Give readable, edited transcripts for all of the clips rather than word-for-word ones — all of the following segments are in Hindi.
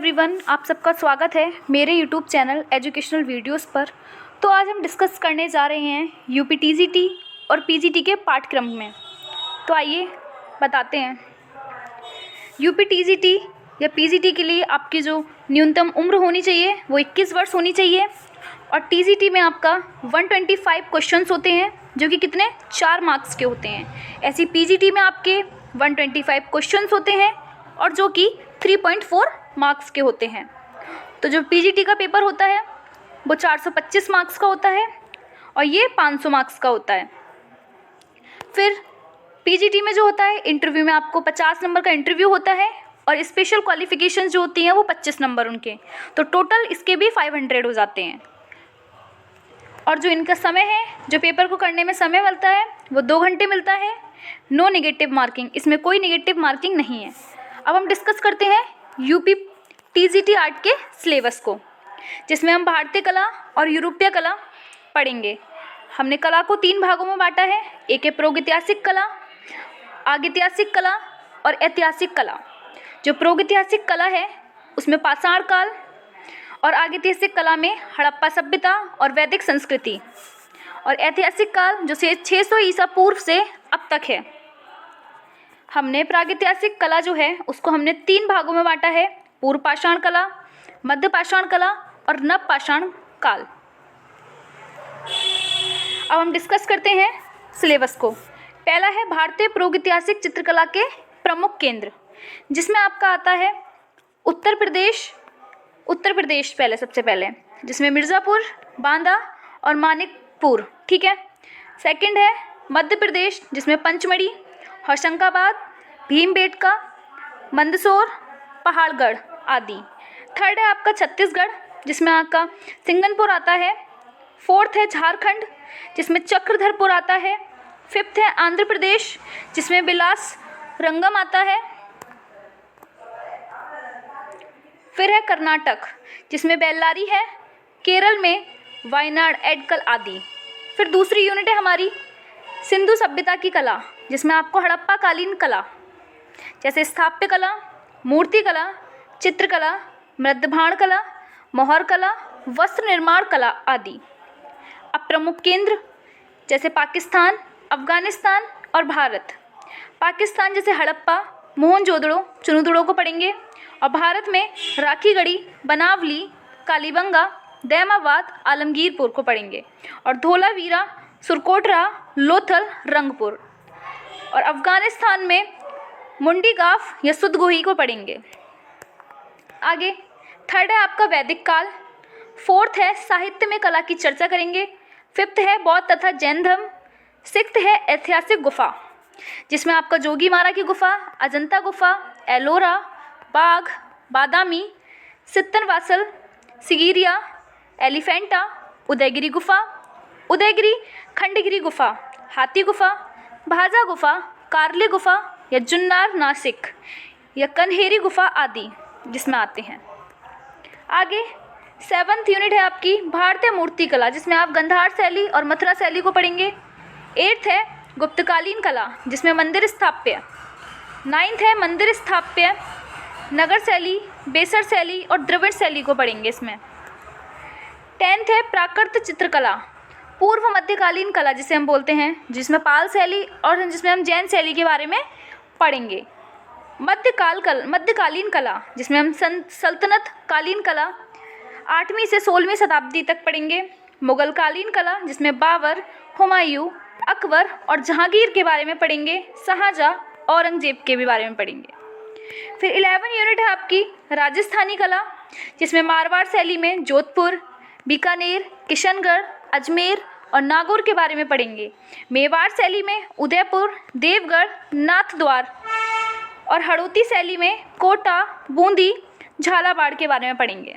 एवरीवन, आप सबका स्वागत है मेरे यूट्यूब चैनल एजुकेशनल वीडियोस पर। तो आज हम डिस्कस करने जा रहे हैं यूपी टीजीटी और पीजीटी के पाठ्यक्रम में। तो आइए बताते हैं। यूपी टीजीटी या पीजीटी के लिए आपकी जो न्यूनतम उम्र होनी चाहिए वो 21 वर्ष होनी चाहिए। और टीजीटी में आपका 125 क्वेश्चंस होते हैं जो कि कितने 4 मार्क्स के होते हैं। ऐसी पीजीटी में आपके 125 क्वेश्चंस होते हैं और जो कि 3.4 मार्क्स के होते हैं। तो जो पीजीटी का पेपर होता है वो 425 मार्क्स का होता है और ये 500 मार्क्स का होता है। फिर पीजीटी में जो होता है इंटरव्यू में आपको 50 नंबर का इंटरव्यू होता है और स्पेशल क्वालिफिकेशन जो होती हैं वो 25 नंबर उनके, तो टोटल इसके भी 500 हो जाते हैं। और जो इनका समय है, जो पेपर को करने में समय मिलता है वो 2 घंटे मिलता है। नो नेगेटिव मार्किंग, इसमें कोई नेगेटिव मार्किंग नहीं है। अब हम डिस्कस करते हैं यूपी टीजीटी आर्ट के सिलेबस को, जिसमें हम भारतीय कला और यूरोपीय कला पढ़ेंगे। हमने कला को 3 भागों में बांटा है। एक है प्रागैतिहासिक कला, आगैतिहासिक कला और ऐतिहासिक कला। जो प्रागैतिहासिक कला है उसमें पाषाण काल और आगैतिहासिक कला में हड़प्पा सभ्यता और वैदिक संस्कृति, और ऐतिहासिक काल जो 600 ईसा पूर्व से अब तक है। हमने प्रागैतिहासिक कला जो है उसको हमने 3 भागों में बांटा है, पूर्व पाषाण कला, मध्य पाषाण कला और नव पाषाण काल। अब हम डिस्कस करते हैं सिलेबस को। पहला है भारतीय प्रागैतिहासिक चित्रकला के प्रमुख केंद्र, जिसमें आपका आता है उत्तर प्रदेश पहले सबसे पहले, जिसमें मिर्ज़ापुर, बांदा और मानिकपुर, ठीक है। सेकंड है मध्य प्रदेश, जिसमें पंचमढ़ी, होशंगाबाद, भीमबेटका, मंदसौर, पहाड़गढ़ आदि। थर्ड है आपका छत्तीसगढ़, जिसमें आपका सिंगनपुर आता है। फोर्थ है झारखंड, जिसमें चक्रधरपुर आता है। फिफ्थ है आंध्र प्रदेश, जिसमें बिलास रंगम आता है। फिर है कर्नाटक, जिसमें बेल्लारी है। केरल में वायनाड, एडकल आदि। फिर दूसरी यूनिट है हमारी सिंधु सभ्यता की कला, जिसमें आपको हड़प्पा कालीन कला जैसे स्थापत्य कला, मूर्ति कला, चित्रकला, मृदभाण कला, मोहर कला, वस्त्र निर्माण कला आदि। अब प्रमुख केंद्र जैसे पाकिस्तान, अफगानिस्तान और भारत। पाकिस्तान जैसे हड़प्पा, मोहनजोदड़ो, चुनुदड़ो को पढ़ेंगे, और भारत में राखीगढ़ी, बनावली, कालीबंगा, दैमाबाद, आलमगीरपुर को पढ़ेंगे, और धोलावीरा, सुरकोटरा, लोथल, रंगपुर। और अफगानिस्तान में मुंडीगाफ या सुदगोही को पढ़ेंगे। आगे थर्ड है आपका वैदिक काल। फोर्थ है साहित्य में कला की चर्चा करेंगे। फिफ्थ है बौद्ध तथा जैन धर्म। सिक्स्थ है ऐतिहासिक गुफा, जिसमें आपका जोगीमारा की गुफा, अजंता गुफा, एलोरा, बाघ, बादामी, सित्तनवासल, सिगिरिया, एलिफेंटा, उदयगिरी गुफा, उदयगिरी, खंडगिरी गुफा, हाथी गुफा, भाजा गुफा, कार्ले गुफा या जुन्नार नासिक या कन्हेरी गुफा आदि जिसमें आते हैं। आगे 7th यूनिट है आपकी भारतीय मूर्ति कला, जिसमें आप गंधार शैली और मथुरा शैली को पढ़ेंगे। 8th है गुप्तकालीन कला, जिसमें मंदिर स्थापत्य। 9th है मंदिर स्थापत्य, नगर शैली, बेसर शैली और द्रविड़ शैली को पढ़ेंगे इसमें। 10th है प्राकृत चित्रकला, पूर्व मध्यकालीन कला जिसे हम बोलते हैं, जिसमें पाल शैली और जिसमें हम जैन शैली के बारे में पढ़ेंगे। मध्यकालीन कला, जिसमें हम सल्तनत कालीन कला 8वीं से 16वीं शताब्दी तक पढ़ेंगे। मुगल कालीन कला, जिसमें बाबर, हुमायूं, अकबर और जहांगीर के बारे में पढ़ेंगे। शाहजहां, औरंगजेब के भी बारे में पढ़ेंगे। फिर 11 यूनिट है आपकी राजस्थानी कला, जिसमें मारवाड़ शैली में जोधपुर, बीकानेर, किशनगढ़, अजमेर और नागौर के बारे में पढ़ेंगे। मेवाड़ शैली में उदयपुर, देवगढ़, नाथद्वार और हड़ौती शैली में कोटा, बूंदी, झालावाड़ के बारे में पढ़ेंगे।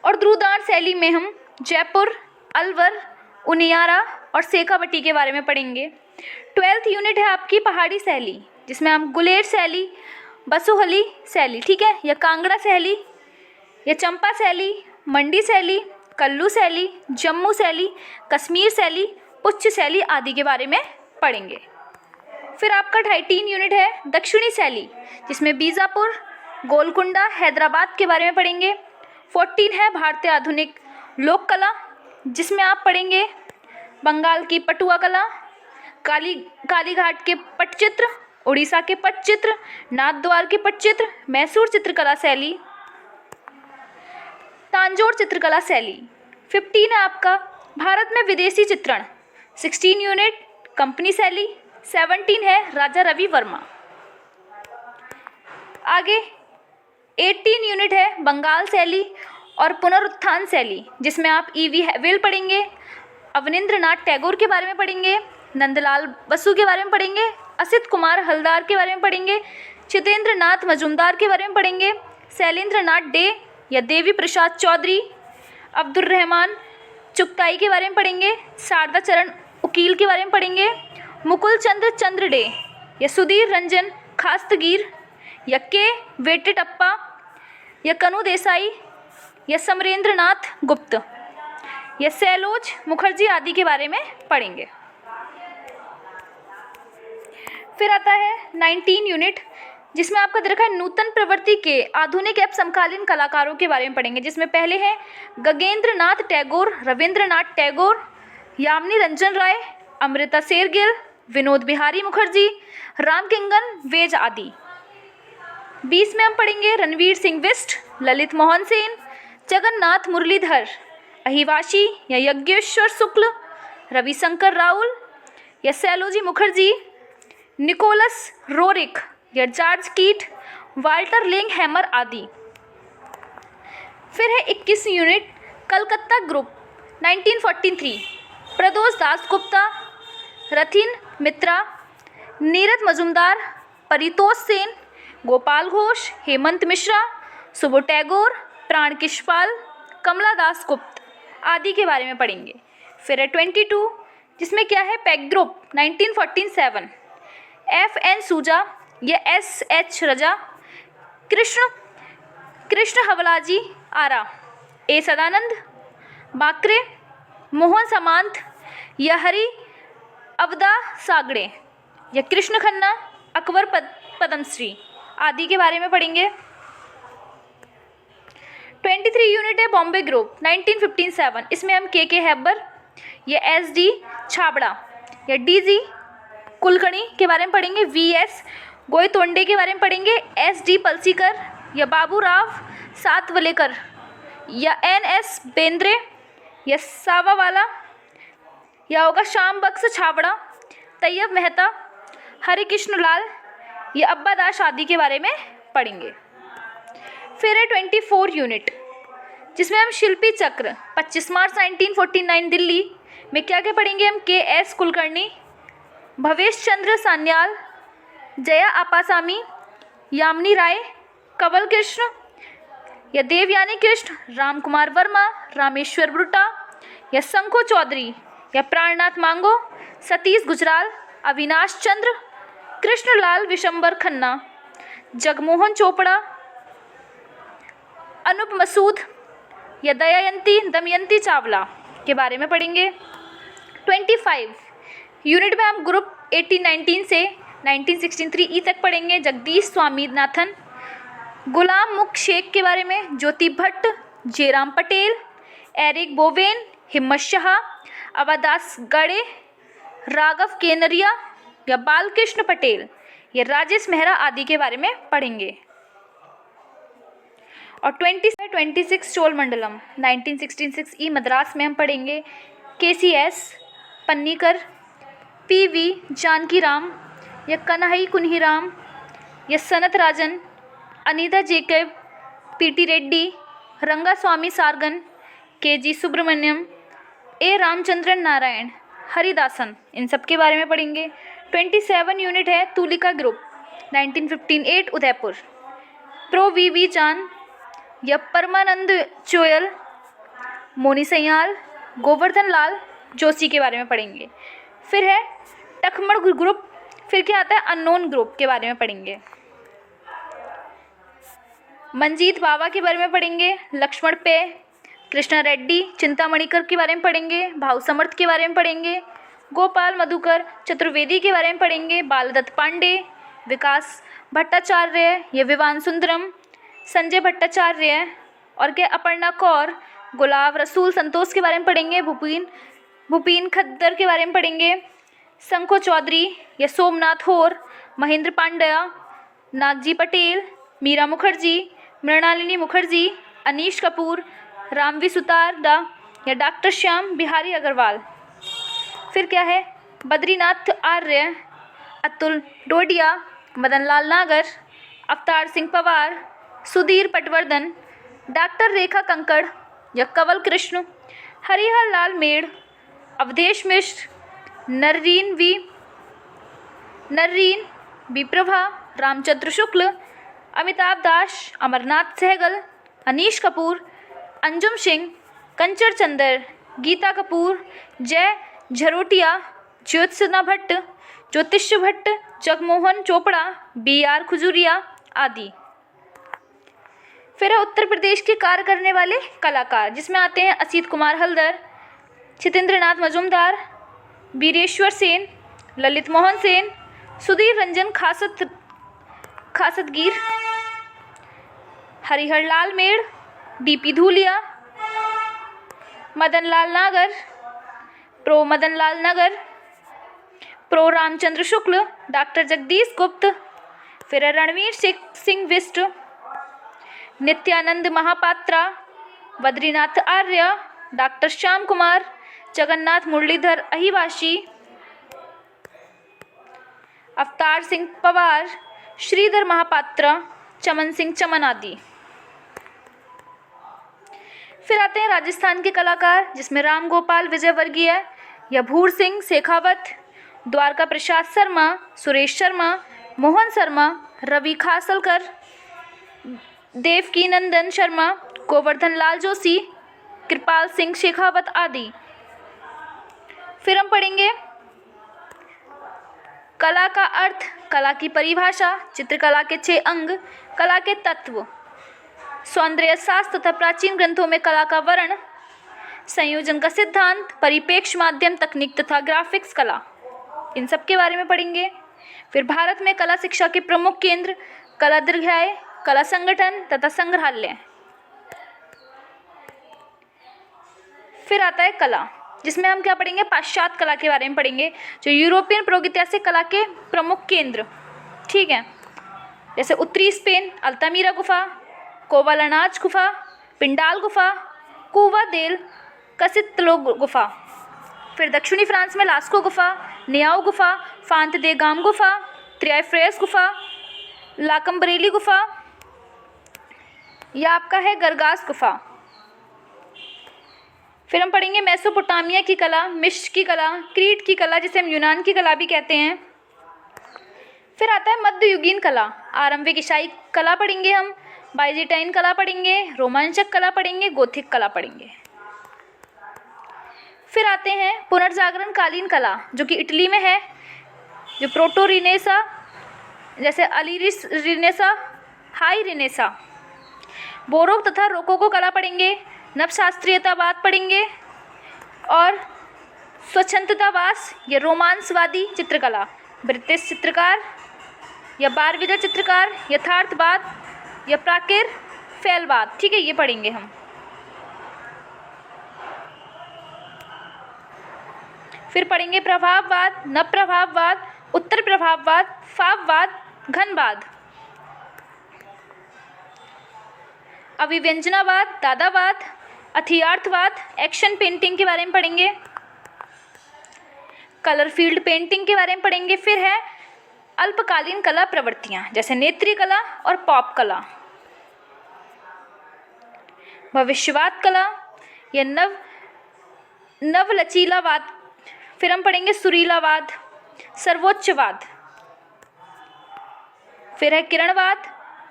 और द्रुदार शैली में हम जयपुर, अलवर, उनियारा और शेखावटी के बारे में पढ़ेंगे। 12th यूनिट है आपकी पहाड़ी शैली, जिसमें हम गुलेर शैली, बसोहली शैली, ठीक है, या कांगड़ा शैली या चंपा शैली, मंडी शैली, कल्लू शैली, जम्मू शैली, कश्मीर शैली, उच्च शैली आदि के बारे में पढ़ेंगे। फिर आपका 13 यूनिट है दक्षिणी शैली, जिसमें बीजापुर, गोलकुंडा हैदराबाद के बारे में पढ़ेंगे। 14 है भारतीय आधुनिक लोक कला, जिसमें आप पढ़ेंगे बंगाल की पटुआ कला, कालीघाट के पटचित्र, उड़ीसा के पटचित्र, नाथद्वार के पटचित्र, मैसूर चित्रकला शैली, तांजोर चित्रकला शैली। 15 है आपका भारत में विदेशी चित्रण। 16 यूनिट कंपनी शैली। 17 है राजा रवि वर्मा। आगे 18 यूनिट है बंगाल शैली और पुनरुत्थान शैली, जिसमें आप ई.वी. हैवेल पढ़ेंगे, अवनींद्रनाथ टैगोर के बारे में पढ़ेंगे, नंदलाल बसु के बारे में पढ़ेंगे, असित कुमार हलदार के बारे में पढ़ेंगे, चितेंद्र नाथ मजूमदार के बारे में पढ़ेंगे, शैलेंद्र नाथ डे या देवी प्रसाद चौधरी, अब्दुल रहमान चुगताई के बारे में पढ़ेंगे, शारदा चरण उकील के बारे में पढ़ेंगे, मुकुल चंद्र डे या सुधीर रंजन खास्तगीर या के वेटेटप्पा या कनु देसाई या समरेंद्र नाथ गुप्त या सैलोज मुखर्जी आदि के बारे में पढ़ेंगे। फिर आता है 19 यूनिट, जिसमें आपका दे रखा है नूतन प्रवृत्ति के आधुनिक एवं समकालीन कलाकारों के बारे में पढ़ेंगे, जिसमें पहले हैं गगनेंद्र नाथ टैगोर, रविंद्रनाथ टैगोर, यामिनी रंजन राय, अमृता शेरगिल, विनोद बिहारी मुखर्जी, रामकिंगन वेज आदि। 20 में हम पढ़ेंगे रणवीर सिंह बिष्ट, ललित मोहन सेन, जगन्नाथ मुरलीधर, अहिवाशी या यज्ञेश्वर शुक्ल, रविशंकर राउल या सैलोजी मुखर्जी, निकोलस रोरिक या जॉर्ज कीट, वाल्टर लिंग हैमर आदि। फिर है 21 यूनिट कलकत्ता ग्रुप 1943, प्रदोष दास गुप्ता, रथिन मित्रा, नीरज मजुमदार, परितोष सेन, गोपाल घोष, हेमंत मिश्रा, सुबो टैगोर, प्राण किशपाल, कमला दास गुप्त आदि के बारे में पढ़ेंगे। फिर है 22, जिसमें क्या है पैक ग्रुप 1947, F.N. सूजा या S.H. रजा, कृष्ण हवलाजी आरा, ए सदानंद बाकरे, मोहन सामंत या हरि अवदा सागड़े या कृष्ण खन्ना, अकबर पद्मश्री आदि के बारे में पढ़ेंगे। 23 यूनिट है बॉम्बे ग्रुप 1957, इसमें हम के हैबर या S.D. छाबड़ा या D.G. कुलकर्णी के बारे में पढ़ेंगे, V.S. गोयतोंडे के बारे में पढ़ेंगे, S.D. पलसीकर या बाबू राव सातवलेकर या N.S. बेंद्रे या सावावाला या होगा श्याम बख्श छाबड़ा, तैयब मेहता, हरिकृष्ण लाल या अब्बा दास आदि के बारे में पढ़ेंगे। फिर है 24 यूनिट, जिसमें हम शिल्पी चक्र 25 मार्च 1949 दिल्ली में क्या क्या पढ़ेंगे हम, K.S. कुलकर्णी, भवेश चंद्र सान्याल, जया आपासामी, यामिनी राय, कंवल कृष्ण या देवयानी कृष्ण, राम कुमार वर्मा, रामेश्वर ब्रुटा या शंखो चौधरी या प्राणनाथ मांगो, सतीश गुजराल, अविनाश चंद्र, कृष्णलाल विशंबर खन्ना, जगमोहन चोपड़ा, अनूप मसूद या दमयंती चावला के बारे में पढ़ेंगे। 25 यूनिट में हम ग्रुप 1819 से 1963 तक पढ़ेंगे, जगदीश स्वामीनाथन, गुलाम मुख शेख के बारे में, ज्योति भट्ट, जयराम पटेल, एरिक बोवेन, हिम्मत शाह, अवदास गड़े, राघव केनरिया या बालकृष्ण पटेल या राजेश मेहरा आदि के बारे में पढ़ेंगे। और 26 चोलमंडलम 1966 ई मद्रास में हम पढ़ेंगे KCS पन्नीकर, PV जानकी राम या कन्हई कुन्हीराम या Sanat Rajan, Anita Jacob, PT Reddy, Rangaswamy Sargan, KG Subramanyam, A Ramachandran Narayan, Haridasan, इन सब के बारे में पढ़ेंगे। 27 यूनिट है Tulika group 1958 Udaipur, pro VV Chand या परमानंद चोयल, मोनी सयाल, गोवर्धन लाल जोशी के बारे में पढ़ेंगे। फिर है टखमड़ ग्रुप, फिर क्या आता है अननोन ग्रुप के बारे में पढ़ेंगे। मंजीत बाबा के बारे में पढ़ेंगे, लक्ष्मण पे, कृष्णा रेड्डी, चिंतामणिकर के बारे में पढ़ेंगे, भाव समर्थ के बारे में पढ़ेंगे, गोपाल मधुकर चतुर्वेदी के बारे में पढ़ेंगे, बालदत्त पांडे, विकास भट्टाचार्य या विवान सुंदरम, संजय भट्टाचार्य और के अपर्णा कौर, गुलाब रसूल संतोष के बारे में पढ़ेंगे, भूपेन खद्दर के बारे में पढ़ेंगे, शंखो चौधरी या सोमनाथ होर, महेंद्र पांड्या, नागजी पटेल, मीरा मुखर्जी, मृणालिनी मुखर्जी, अनीश कपूर, रामवी सुतारदा या डॉक्टर श्याम बिहारी अग्रवाल। फिर क्या है, बद्रीनाथ आर्य, अतुल डोडिया, मदन लाल नागर, अवतार सिंह पवार, सुधीर पटवर्धन, डॉक्टर रेखा कंकड़ या कंवल कृष्ण, हरिहर लाल मेड़, अवधेश मिश्र, नर्रीन बी प्रभा, रामचंद्र शुक्ल, अमिताभ दास, अमरनाथ सहगल, अनीश कपूर, अंजुम सिंह, कंचर चंदर, गीता कपूर, जय झरोटिया, ज्योत्सना भट्ट, ज्योतिष भट्ट, जगमोहन चोपड़ा, BR खुजूरिया आदि। फिर है उत्तर प्रदेश के कार्य करने वाले कलाकार, जिसमें आते हैं असित कुमार हल्दर, छितेंद्रनाथ मजूमदार, बीरेश्वर सेन, ललित मोहन सेन, सुधीर रंजन खासतगीर, हरिहर लाल मेड़, DP धूलिया, मदन लाल नागर, प्रो मदन लाल नगर, प्रो रामचंद्र शुक्ल, डॉक्टर जगदीश गुप्त, फिर रणवीर सिंह बिष्ट, नित्यानंद महापात्रा, बद्रीनाथ आर्य, डॉक्टर श्याम कुमार, जगन्नाथ मुरलीधर अहिवाशी, अवतार सिंह पवार, श्रीधर महापात्रा, चमन सिंह चमन आदि। फिर आते हैं राजस्थान के कलाकार, जिसमें राम गोपाल विजयवर्गीय या भूर सिंह शेखावत, द्वारका प्रसाद शर्मा, सुरेश शर्मा, मोहन शर्मा, रवि खासलकर, देवकी नंदन शर्मा, गोवर्धन लाल जोशी, कृपाल सिंह शेखावत आदि। फिर हम पढ़ेंगे कला का अर्थ, कला की परिभाषा, चित्रकला के 6 अंग, कला के तत्व, सौंदर्य शास्त्र तथा प्राचीन ग्रंथों में कला का वर्ण, संयोजन का सिद्धांत, परिप्रेक्ष्य माध्यम, तकनीक तथा ग्राफिक्स कला, इन सब के बारे में पढ़ेंगे। फिर भारत में कला शिक्षा के प्रमुख केंद्र, कला दीर्घाय, कला संगठन तथा संग्रहालय। फिर आता है कला, जिसमें हम क्या पढ़ेंगे, पाश्चात्य कला के बारे में पढ़ेंगे, जो यूरोपियन प्रागैतिहासिक कला के प्रमुख केंद्र, ठीक है, जैसे उत्तरी स्पेन अल्तामीरा गुफा, कोवालनाच गुफा, पिंडाल गुफा, कुवा देल कसितलो गुफा। फिर दक्षिणी फ्रांस में लास्को गुफा, नियाओ गुफा, फांत दे गाम गुफा, त्रियाफ्रेस गुफा, लाकम्बरेली गुफा, यह आपका है गरगास गुफा। फिर हम पढ़ेंगे मेसोपोटामिया की कला, मिस्र की कला, क्रीट की कला, जिसे हम यूनान की कला भी कहते हैं। फिर आता है मध्ययुगीन कला, आरंभिक ईसाई कला पढ़ेंगे हम, बाइजेंटाइन कला पढ़ेंगे, रोमांचक कला पढ़ेंगे, गोथिक कला पढ़ेंगे। फिर आते हैं पुनर्जागरण कालीन कला, जो कि इटली में है, जो प्रोटो रिनेसा, जैसे Ali renaissance, high renaissance. Borok तथा रोकोको कला पढ़ेंगे, नवशास्त्रीयतावाद पढ़ेंगे और स्वच्छंदतावास या रोमांसवादी चित्रकला, ब्रिटिश चित्रकार या बारविदा चित्रकार, यथार्थवाद या प्राकीर फैलवाद, ठीक है, ये पढ़ेंगे हम। फिर पढ़ेंगे प्रभाववाद, नव प्रभाववाद, उत्तर प्रभाववाद, फाववाद, घनवाद, अभिव्यंजनावाद, दादावाद, अथियार्थवाद, एक्शन पेंटिंग के बारे में पढ़ेंगे, कलर फील्ड पेंटिंग के बारे में पढ़ेंगे। फिर है अल्पकालीन कला प्रवृत्तियाँ, जैसे नेत्री कला और पॉप कला, भविष्यवाद कला या नवलचीलावाद। फिर हम पढ़ेंगे सुरीलावाद, सर्वोच्चवाद। फिर है किरणवाद,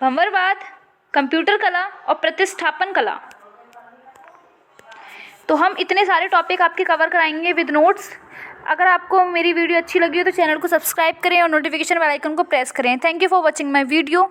भंवरवाद, कंप्यूटर कला और प्रतिष्ठापन कला। तो हम इतने सारे टॉपिक आपके कवर कराएंगे विद नोट्स। अगर आपको मेरी वीडियो अच्छी लगी हो तो चैनल को सब्सक्राइब करें और नोटिफिकेशन बेल आइकन को प्रेस करें। Thank you for watching my video.